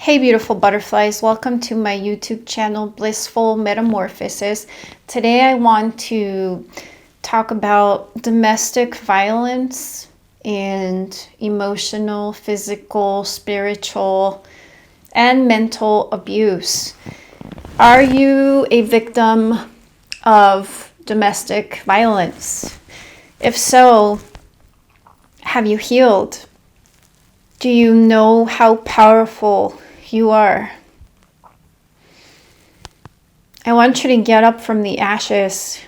Hey beautiful butterflies, welcome to my YouTube channel, Blissful Metamorphosis. Today I want to talk about domestic violence and emotional, physical, spiritual, and mental abuse. Are you a victim of domestic violence? If so, have you healed? Do you know how powerful you are? I want you to get up from the ashes.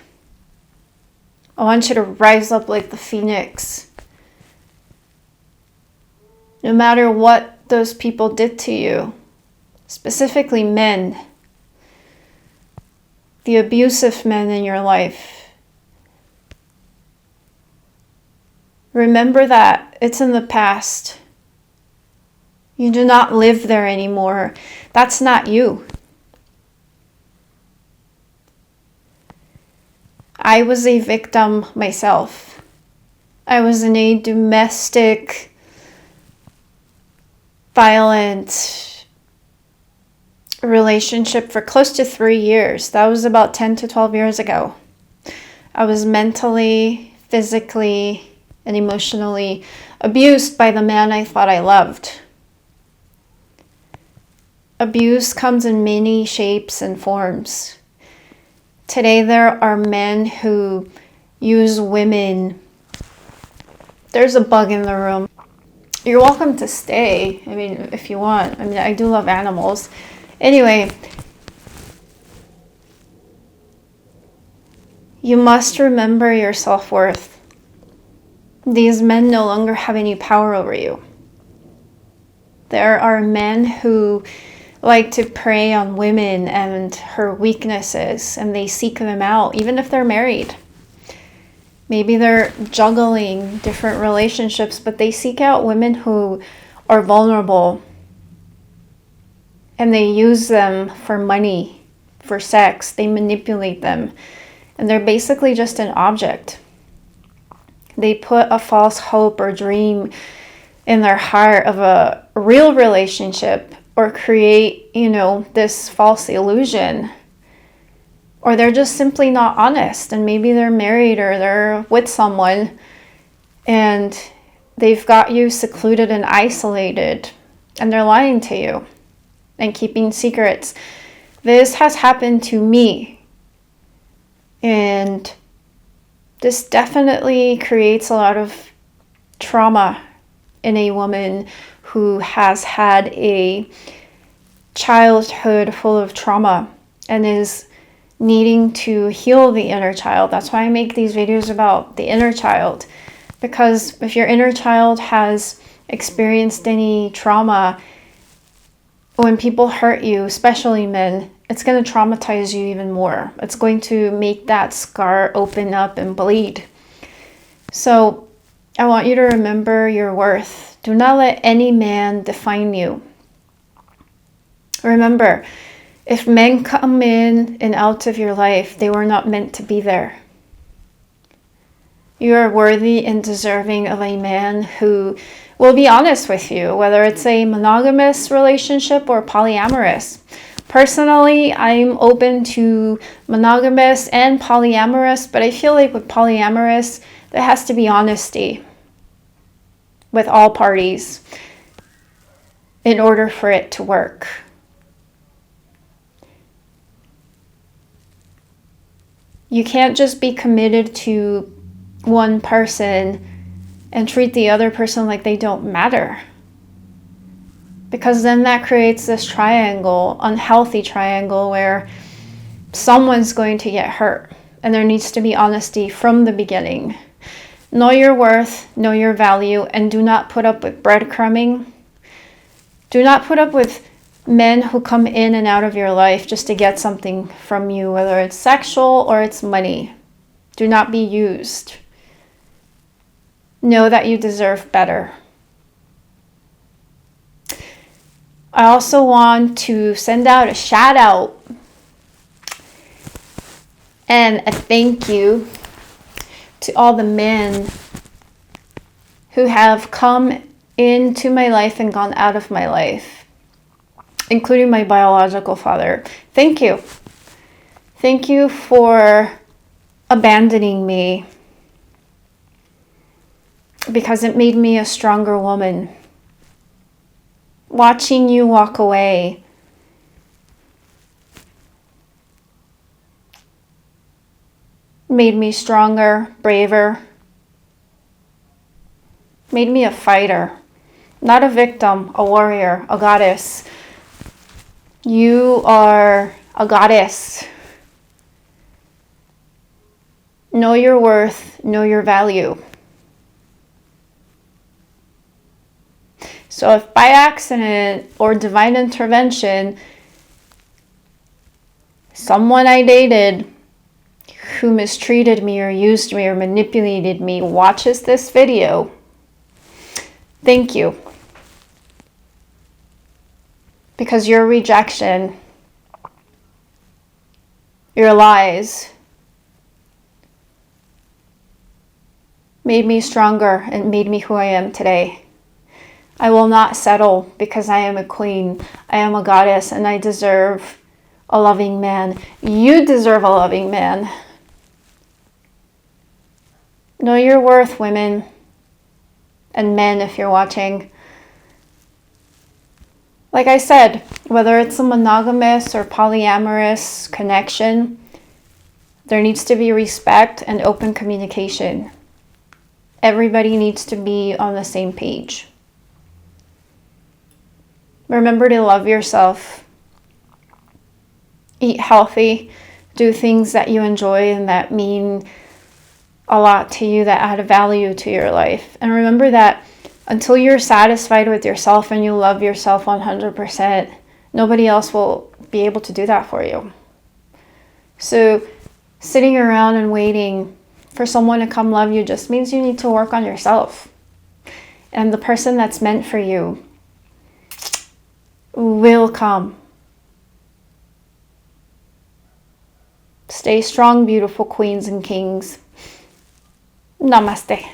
I want you to rise up like the phoenix. No matter what those people did to you, specifically men, the abusive men in your life, remember that it's in the past. You do not live there anymore. That's not you. I was a victim myself. I was in a domestic violent relationship for close to 3 years. That was about 10 to 12 years ago. I was mentally, physically, and emotionally abused by the man I thought I loved. Abuse comes in many shapes and forms. Today there are men who use women. There's a bug in the room. You're welcome to stay, if you want. I do love animals. Anyway, you must remember your self-worth. These men no longer have any power over you. There are men who like to prey on women and her weaknesses, and they seek them out, even if they're married. Maybe they're juggling different relationships, but they seek out women who are vulnerable, and they use them for money, for sex. They manipulate them, and they're basically just an object. They put a false hope or dream in their heart of a real relationship, or create, this false illusion. Or they're just simply not honest, and maybe they're married or they're with someone and they've got you secluded and isolated, and they're lying to you and keeping secrets. This has happened to me, and this definitely creates a lot of trauma in a woman who has had a childhood full of trauma and is needing to heal the inner child. That's why I make these videos about the inner child, because if your inner child has experienced any trauma, when people hurt you, especially men, it's going to traumatize you even more. It's going to make that scar open up and bleed. So I want you to remember your worth. Do not let any man define you. Remember, if men come in and out of your life, they were not meant to be there. You are worthy and deserving of a man who will be honest with you, whether it's a monogamous relationship or polyamorous. Personally, I'm open to monogamous and polyamorous, but I feel like with polyamorous, there has to be honesty with all parties in order for it to work. You can't just be committed to one person and treat the other person like they don't matter, because then that creates this triangle, unhealthy triangle, where someone's going to get hurt, and there needs to be honesty from the beginning. Know your worth, know your value, and do not put up with breadcrumbing. Do not put up with men who come in and out of your life just to get something from you, whether it's sexual or it's money. Do not be used. Know that you deserve better. I also want to send out a shout out and a thank you to all the men who have come into my life and gone out of my life. including my biological father. Thank you. Thank you for abandoning me, because it made me a stronger woman. Watching you walk away made me stronger, braver, made me a fighter, not a victim, a warrior, a goddess. You are a goddess. Know your worth, know your value. So if by accident or divine intervention, someone I dated who mistreated me or used me or manipulated me watches this video, thank you. Because your rejection, your lies, made me stronger and made me who I am today. I will not settle, because I am a queen, I am a goddess, and I deserve a loving man. You deserve a loving man. Know your worth, women and men, if you're watching. Like I said, whether it's a monogamous or polyamorous connection, there needs to be respect and open communication. Everybody needs to be on the same page. Remember to love yourself. Eat healthy. Do things that you enjoy and that mean a lot to you, that add value to your life. And remember that until you're satisfied with yourself and you love yourself 100%, nobody else will be able to do that for you. So sitting around and waiting for someone to come love you just means you need to work on yourself. And the person that's meant for you will come. Stay strong, beautiful queens and kings. Namaste.